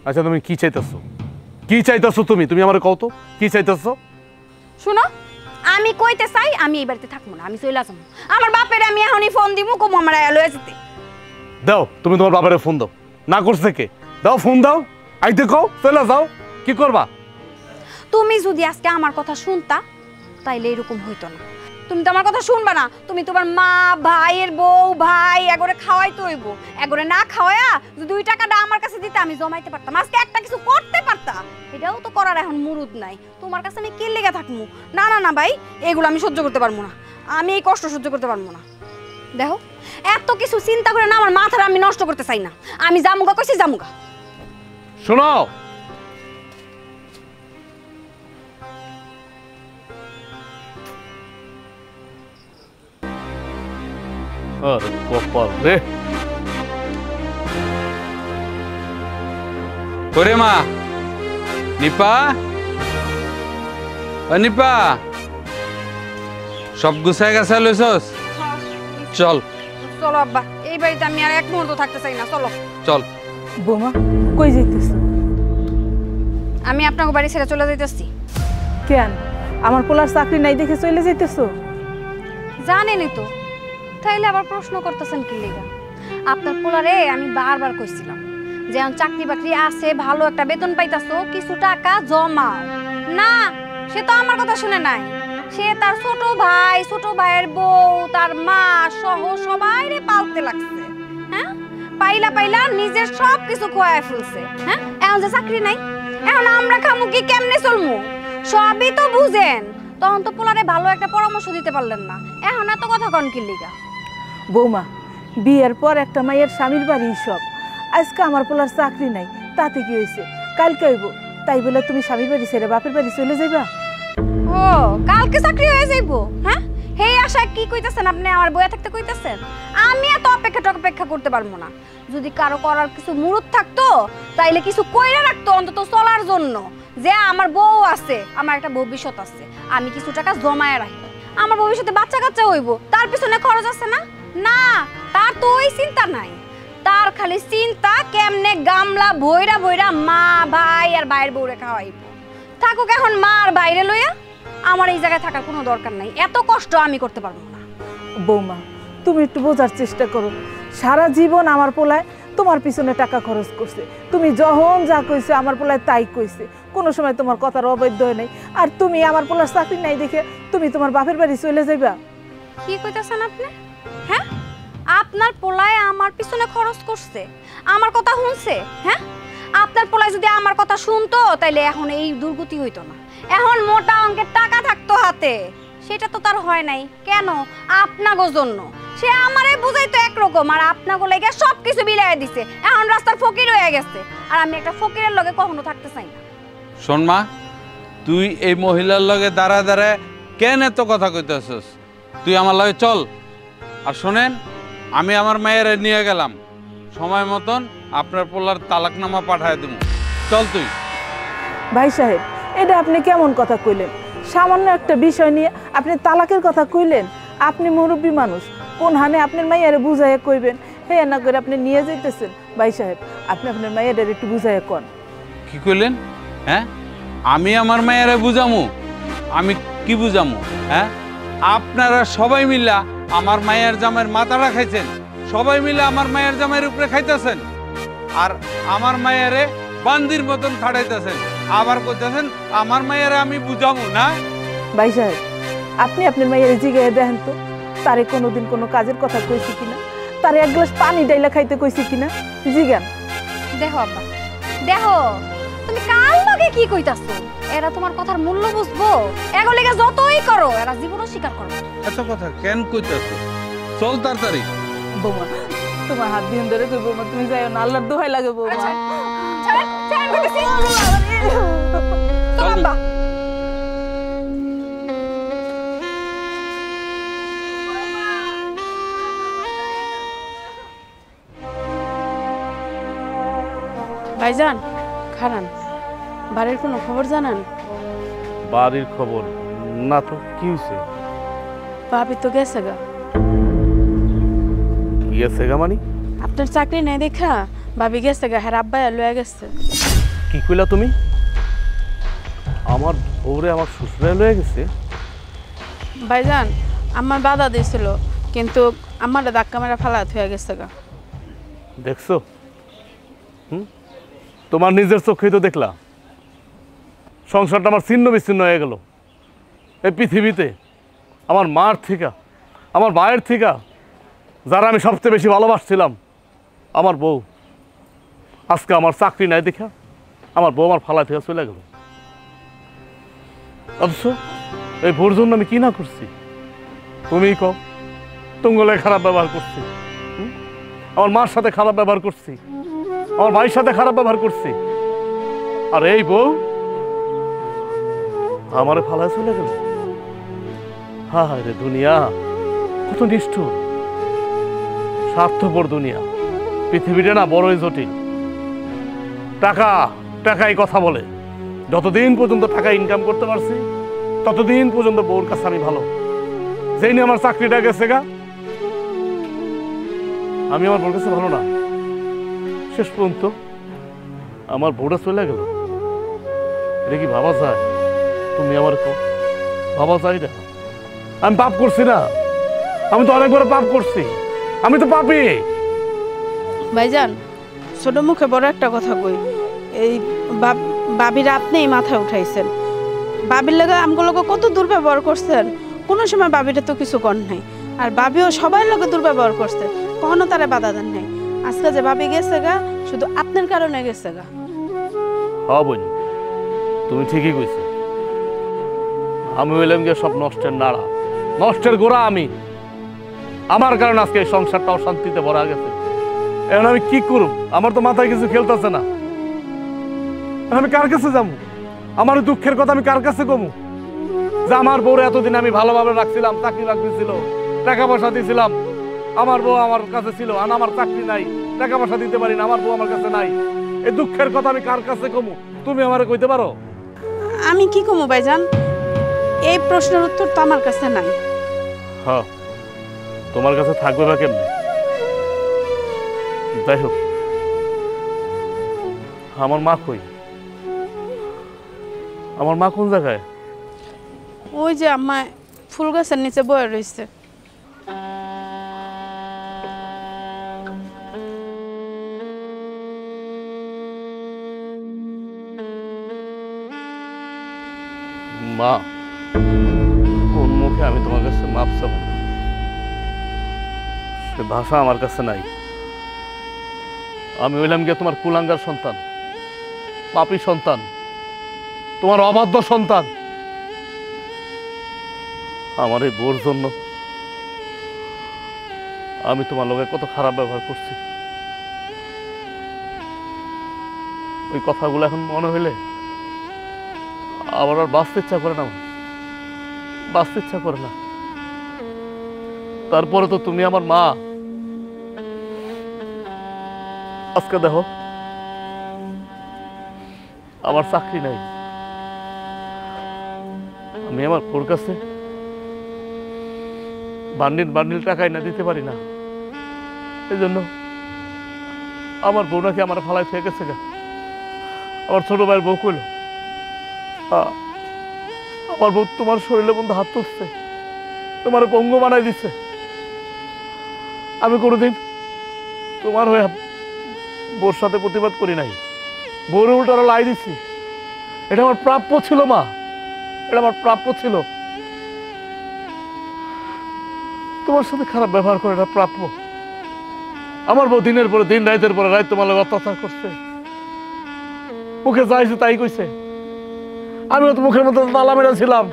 C: আচ্ছা তুমি কি চাইতেছো? কি চাইতেছো তুমি? তুমি আমারে কও তো কি চাইতেছো?
A: শুনো, আমি কইতে চাই আমি এই বাড়িতে থাকবো না, আমি চলে যাবো। আমার বাপের আমি এখনই ফোন দিমু, কমু আমার লয়ে যেতে।
C: দাও, তুমি তোমার বাবারে ফোন দাও। না করছে কে? দাও ফোন দাও, আইতে কও চলে যাও। কি করবা?
A: তুমি যদি আজকে আমার কথা শুনতা তাইলে এরকম হইতো না। তুমি তো আমার কথা শুনবা না, তুমি তোমার মা, ভাইয়ের বউ, ভাই এগরে খাওয়াইতে হইব। এগরে না খাওয়ায়া যদি 2 টাকাটা আমার কাছে দিতে আমি জমাইতে পারতাম, আজকে একটা কিছু করতে পারতাম। এটাও তো করার এখন মুরুদ নাই। তোমার কাছে আমি কি লেগে থাকবো? না না না ভাই, এগুলো আমি সহ্য করতে পারবো না, আমি এই কষ্ট সহ্য করতে পারবো না। দেখো এত কিছু চিন্তা করে না আমার মাথাটা আমি নষ্ট করতে চাই না। আমি জামুগা কইছি জামুগা।
C: শোনো, আরে কপাল রে।
G: ওরে মা, নিপা, ও নিপা, সব গুছাই গাছা লইছস? চল
A: চলো আব্বা, এই বাড়িতে আমি আর এক মুহূর্ত থাকতে চাই না, চলো।
G: চল।
B: বোমা কই যাইতেছ?
A: আমি আপনাকে বাড়ি ছেড়ে চলে যাইতেছি।
B: কেন আমার পোলার চাকরি নাই দেখে চলে যাইতেছো?
A: জানেনই তো, তাইলে আবার প্রশ্ন করতেছেন কি লিগা? আপনার পোলারে আমি বারবার কইছিলাম যে এখন চাকরি বাকরি আছে, ভালো একটা বেতন পাইতাছো, কিছু টাকা জমাও। না, সে তো আমার কথা শুনে নাই। সে তার ছোট ভাই, ছোট ভাইয়ের বউ, তার মা সহ সবাইরে পালতে লাগছে। হ্যাঁ, পাইলা পাইলা নিজের সব কিছু খোয়ায় ফেলছে। হ্যাঁ, এখন যে চাকরি নাই, এখন আমরা খামু কি, কেমনে চলমু? সবই তো বুঝেন। তখন তো পোলারে ভালো একটা পরামর্শ দিতে পারলেন না, এখন এত কথা কন কি লিগা?
B: বৌমা, বিয়ের পর একটা মায়ের স্বামীর বাড়ি সব। আজকে আমার পোলার চাকরি নাই, তাতে কি হয়েছে? কালকে হইব, তাই বলে তুমি স্বামীর বাড়ি ছেড়ে বাপের বাড়ি চলে যাইবা?
A: ও, কালকে চাকরি হয়ে যাইবো? হ্যাঁ, হেই আশায় কি কইতাছেন আপনি? আমার বইয়া থাকতে কইতাছেন? আমি এত অপেক্ষা করতে পারবো না। যদি কারো করার কিছু মুরুদ থাকতো তাইলে কিছু কইরা রাখতো অন্তত চলার জন্য, যে আমার বউ আছে, আমার একটা ভবিষ্যৎ আছে, আমি কিছু টাকা জমায় রাখি, আমার ভবিষ্যতে বাচ্চা কাচ্চা হইব, তার পিছনে খরচ আছে না? না, তার তো ওই চিন্তা নাই। তার খালি চিন্তা কেমনে গামলা ভইরা ভইরা মা, ভাই আর ভাইয়ের বউরে খাওয়াইব। থাকুক এখন মা আর বাইরে লইয়া, আমার এই জায়গায় থাকার কোনো দরকার নাই। এত কষ্ট আমি করতে পারবো না।
B: বৌমা, তুমি একটু বোঝার চেষ্টা করো। সারা জীবন আমার পোলায় তোমার পিছনে টাকা খরচ করছে, তুমি যখন যা কইছে আমার পোলায় তাই কইছে, কোনো সময় তোমার কথার অবৈধ হয় নাই। আর তুমি আমার পোলার চাকরি নাই দেখে তুমি তোমার বাপের বাড়ি চলে যাইবা?
A: কি কইতাছেন আপনি? হ্যাঁ, আপনার পোলায় আমার পিছনে খরচ করছে, আমার কথা শুনছে? হ্যাঁ, আপনার পোলায় যদি আমার কথা শুনতো তাইলে এখন এই দুর্গতি হইতো না, এখন মোটা অঙ্কের টাকা থাকতো হাতে। সেটা তো তার হয় নাই। কেন? আপনাগো জন্য। সে আমারে বুঝাইতো একরকম, আর আপনাগো লেগে সবকিছু বিলাইয়া দিছে। এখন রাস্তার ফকির হয়ে গেছে, আর আমি একটা ফকিরের লগে কখনো থাকতে চাই না।
G: শোন মা, তুই এই মহিলার লগে দাঁড়ায় দাঁড়ায় কেন এত কথা কইতেছস? তুই আমার লগে চল। আর শোনেন, আমি আমার মায়ের নিয়ে গেলাম, সময় মতন আপনার পোলার তালাকনামা পাঠায় দেবো। চল তুই।
B: ভাই সাহেব, এটা আপনি কেমন কথা কইলেন? সামান্য একটা বিষয় নিয়ে আপনি তালাকের কথা কইলেন? আপনি মুরব্বী মানুষ, কোন হানে আপনার মাইয়ারে বুঝাইয়া কইবেন? হে না করে আপনি নিয়ে যাইতেছেন। ভাই সাহেব, আপনি আপনার মাইয়ারে একটু বুঝাইয়া কন।
G: কি কইলেন? হ্যাঁ, আমি আমার মায়েরে বুঝামু? আমি কি বুঝামু? হ্যাঁ, আপনারা সবাই মিলা আমার মায়ের জামাইয়ের মাথাটা খাইছেন, সবাই মিলে আমার মায়ের জামাইয়ের উপরে খাইতেছেন, আর আমার মায়েরে বান্দির মতন খাড়াইতেছেন, আবার কইতেছেন আমার মায়েরে আমি বুঝামু না?
B: ভাই সাহেব, আপনি আপনার মাইয়ারে জিগাইয়া দেখেন তো, তারে কোনোদিন কোনো কাজের কথা কইছি কিনা, তারে এক গ্লাস পানি ডাইলা খাইতে কইছি কিনা, জিগান।
A: দেখো আব্বা, দেখো তুমি কার লগে কি কইতাছো? এরা তোমার কথার মূল্য বুঝবো? এগো লেগে যতই করো, এরা জীবনও স্বীকার করবে।
G: এত কথা কেন কইতেছ? চল তাড়াতাড়ি।
B: বৌমা, তোমার হাত দিয়ে ধরে কই, বৌমা তুমি যাইও না, আল্লাহর দোহাই লাগে বৌমা।
A: ছাড়েন, ছাড়েন কইতেছি। চল আব্বা।
D: ভাইজান, খারান, বাড়ির কোনো খবর জানান?
C: বাড়ির খবর না তো। কি হয়েছে?
D: ভাবি তো গেছে গা।
C: গেছে গা মানে?
D: আপনার চাকরি নাই দেখা ভাবি গেছে গা, হ্যাঁ আব্বাই লয়ে গেছে।
C: কি কইলা তুমি? আমার বউরে আমার শ্বশুরে লয়ে গেছে?
D: ভাইজান, আমার বাধা দিয়েছিল, কিন্তু আমার ধাক্কা মেরা ফালাত হয়ে গেছে গা।
C: দেখছো? তোমার নিজের চোখেই তো দেখলা সংসারটা আমার ছিন্ন বিচ্ছিন্ন হয়ে গেল। এই পৃথিবীতে আমার মার থেকে, আমার ভাইয়ের থেকে, যারা আমি সবচেয়ে বেশি ভালোবাসছিলাম, আমার বউ, আজকে আমার চাকরি নাই দেখা আমার বউ আমার ফালা থেকে চলে গেল। অথচ এই বউর জন্য আমি কি না করছি? তুমিই কও। তুঙ্গলায় খারাপ ব্যবহার করছি, আমার মার সাথে খারাপ ব্যবহার করছি, আমার ভাইয়ের সাথে খারাপ ব্যবহার করছি, আর এই বউ আমারে ফালায় চলে গেল। হায় রে দুনিয়া, কত নিষ্ঠুর, স্বার্থপর দুনিয়া। পৃথিবীটা না বড়ই জটিল। টাকা টাকাই কথা বলে। যতদিন পর্যন্ত টাকা ইনকাম করতে পারছি ততদিন পর্যন্ত বউর কাছে আমি ভালো। যেই নিয়ে আমার চাকরিটা গেছে গা, আমি আমার বউর কাছে ভালো না। শেষ পর্যন্ত আমার বউটা চলে গেল। এটা কি ভাবা যায়? তুমি আমার ভাবা যায় না? আমি পাপ করছি না? আমি তো অনেক বড় পাপ করছি, আমি তো পাপী।
D: ভাইজান ছোট মুখে বড় একটা কথা কই, এই বাবির আপনি মাথায় উঠাইছেন, বাবির লাগে আমগুলোকে কত দুর্ব্যবহার করছেন, কোনো সময় বাবিটা তো কিছু কর নাই, আর বাবিও সবাই লোকে দুর্ব্যবহার করছে, কখনো তারা বাধা দেন নাই। আজকে যে বাবি গেছে গা শুধু আপনার কারণে গেছে গা।
C: হ্যাঁ বোন, তুমি ঠিকই কইছো। আমি হইলাম গিয়ে সব নষ্টের নাড়া, নষ্টের গোড়া আমি। আমার কারণে আজকে এই সংসারটা অশান্তিতে ভরা গেছে। এখন আমি কি করব? আমার তো মাথায় কিছু খেলতেছে না। আমি কার কাছে যাবো? আমার দুঃখের কথা আমি কার কাছে কমু? যে আমার বউরে এতদিন আমি ভালোভাবে রাখছিলাম, চাকরি বাকরি ছিল, টাকা পয়সা দিয়েছিলাম, আমার বউ আমার কাছে ছিল, আর আমার চাকরি নাই, টাকা পয়সা দিতে পারি না, আমার বউ আমার কাছে নাই। এই দুঃখের কথা আমি কার কাছে কমু? তুমি আমারে কইতে পারো?
D: আমি কি কমু ভাইজান, এই প্রশ্নের উত্তর তো আমার কাছে নাই।
C: হ্যাঁ, তোমার কাছে থাকবে বা কেমনে? যাই হোক, আমার মা কই? আমার মা কোন জায়গায়?
D: ওই যে আম্মা ফুল গাছের নিচে বয়ে রয়েছে।
C: মা, কোন মুখে আমি তোমার কাছে মাপ চাবো? সে ভাষা আমার কাছে নাই। আমি হইলাম গিয়ে তোমার কুলাঙ্গার সন্তান, পাপী সন্তান, তোমার অবাধ্য সন্তান। আমার এই বোর জন্য আমি তোমার লোকে কত খারাপ ব্যবহার করছি। ওই কথাগুলো এখন মনে হইলে আবার আর বাঁচতে ইচ্ছা করে না, বাঁচতে ইচ্ছা করে না। তারপরে তো তুমি আমার মা। আজকে দেখো, আমার চাকরি নাই, আমি আমার বোর কাছে বান্ডিল বান্ডিল টাকাই না দিতে পারি না। এই জন্য আমার বউ নাকি আমার ফালায় ফেয়ে গেছে গা। আমার ছোট ভাইয়ের বউ কইল, আমার বউ তোমার শরীরে বন্ধু হাত তুলছে, তোমার পঙ্গু বানাই দিচ্ছে। আমি কোনোদিন তোমার হয়ে বউর সাথে প্রতিবাদ করি নাই, বউর উল্টারা লাই দিছি। এটা আমার প্রাপ্য ছিল মা, এটা আমার প্রাপ্য ছিল। তোমার সাথে খারাপ ব্যবহার করে এটা প্রাপ্য। আমার বউ দিনের পরে দিন, রাতের পরে রাত তোমার লোক অত্যাচার করছে, মুখে যাইছে তাই কইছে। আমিও তো মুখের মধ্যে তালা মেরা ছিলাম,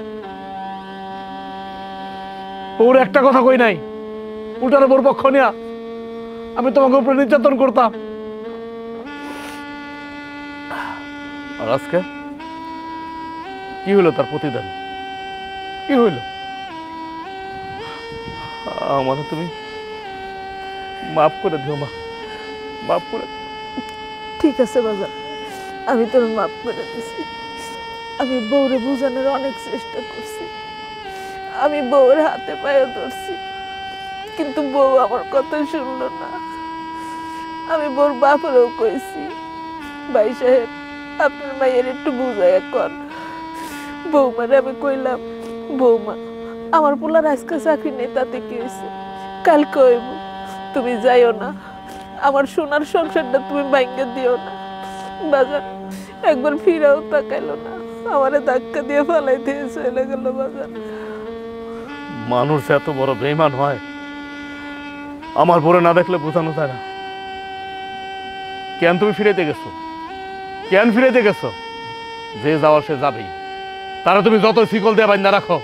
C: ওর একটা কথা কই নাই, উল্টার ওপর পক্ষ নিয়া আমি তোমাকে উপরে নির্যাতন করতাম। আর আজকে কি হইলো তার প্রতিদান? কি হইল? আমার তুমি মাফ করে দিও মা, মাফ করে।
B: ঠিক আছে বাজার, আমি তোর মাফ করে দিছি। আমি বউরে বোঝানোর অনেক চেষ্টা করছি, আমি বউর হাতে পায়ে ধরছি, কিন্তু বউ আমার কথা শুনলো না। আমি বউর বাপেরও কইছি, ভাই সাহেব আপনার মায়ের একটু বুঝায় এখন। বৌমারে আমি কইলাম, বৌমা আমার পোলার আজকে চাকরি নেই, তাতে কি হয়েছে? কালকে হইব, তুমি যাইও না, আমার সোনার সংসারটা তুমি ভাঙ্গে দিও না। বাজার একবার ফিরাও তাকাইলো না, আমারে ধাক্কা দিয়ে ফালাই দিয়ে চলে গেল। বাজার
C: মানুষ এত বড় বেঈমান হয়, আমার বড় না দেখলে বোঝানো যায় না। কেন তুমি ফিরাইতে গেছো? কেন ফিরাইতে গেছো? যে যাওয়ার সে যাবেই, তারা তুমি যত শিকল দিয়ে বান্ধা রাখো,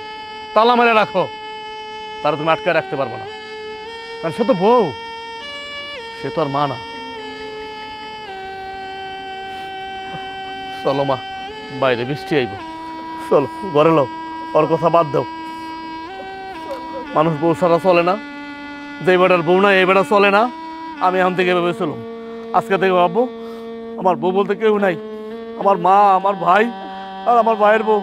C: তালা মেরে রাখো, তারা তুমি আটকে রাখতে পারবো না। কারণ সে তো বউ, সে তো আর মা না। চলো মা, বাইরে বৃষ্টি আইব, চলো ঘরে লো, ওর কথা বাদ দাও। মানুষ বউ সারা চলে না, যে বেটার বউ না এই বেটা চলে না। আমি এখন থেকে ভেবে চলুম, আজকে থেকে ভাববো আমার বউ বলতে কেউ নাই, আমার মা, আমার ভাই আর আমার ভাইয়ের বউ।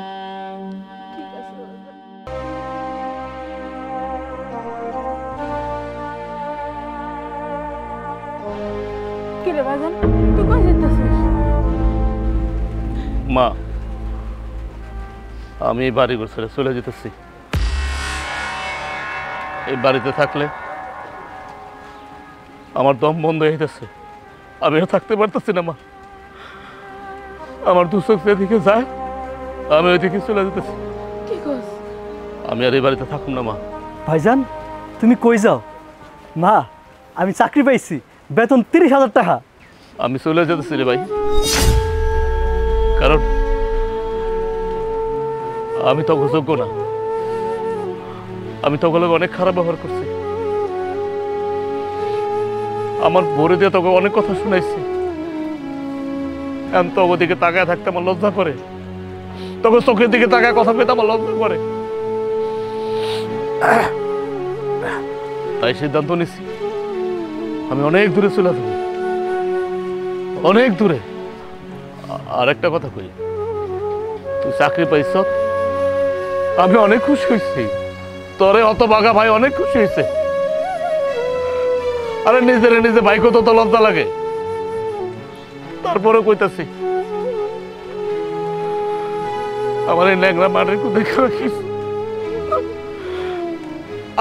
B: কিরে বাজান, তুই কই যেতেছিস?
C: মা, আমি এই বাড়ি ঘর ছেড়ে চলে যেতেছি। এই বাড়িতে থাকলে আমার দম বন্ধ হয়ে যেতেছে, আমিও থাকতে পারতেছি না মা। আমার দু চোখ যেদিকে যায় আমি ওইদিকে চলে যেতেছি। আমি আর এই বাড়িতে থাকুম না মা।
E: ভাইজান তুমি কই যাও? মা আমি চাকরি পাইছি, বেতন 30,000 টাকা।
C: আমি চলে যেতেছি রে ভাই, কারণ আমি তো যোগ্য না। আমি তখন অনেক খারাপ ব্যবহার করছি, আমার ভরে দিয়ে তোকে অনেক কথা শুনাইছি। এখন তোর দিকে তাকায় থাকতে আমার লজ্জা করে, তোকে চোখের দিকে তাকায় কথা পেতে আমার লজ্জা করে। তাই সিদ্ধান্ত নিছি আমি অনেক দূরে চলে যাবো, অনেক দূরে। আর একটা কথা কই, তুই চাকরি পাইছ, আমি অনেক খুশি হয়েছি। তোরে অত বাঘা ভাই অনেক খুশি হয়েছে। আরে নিজে ভাই কত তো লজ্জা লাগে, তারপরে কইতাছি আমার এই ন্যাংরা মাঠের দেখে রাখিস।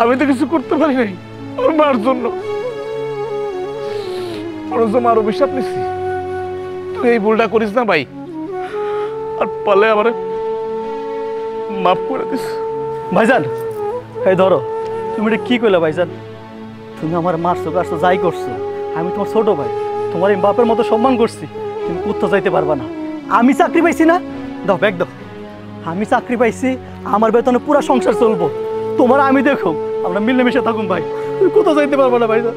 C: আমি তো কিছু করতে পারি নাই ওর মার জন্য, ওর জন্য আরো অভিশাপ নিচ্ছি। তুই এই ভুলটা করিস না ভাই, আর পালে আমারে মাফ করে দিস।
E: ভাইজান এই ধরো, তুমি এটা কি কইলা ভাইজান? তুমি আমার মারছো কাটছো যাই করছো, আমি তোমার ছোট ভাই, তোমার এই বাপের মতো সম্মান করছি, তুমি কোথাও যাইতে পারবা না। আমি চাকরি পাইছি না, দাও ব্যাগ দাও। আমি চাকরি পাইছি, আমার বেতনে পুরো সংসার চলবো। তোমার আমি দেখো, আমরা মিলেমিশে থাকুন ভাই, তুমি কোথাও যাইতে পারবা না ভাইজান।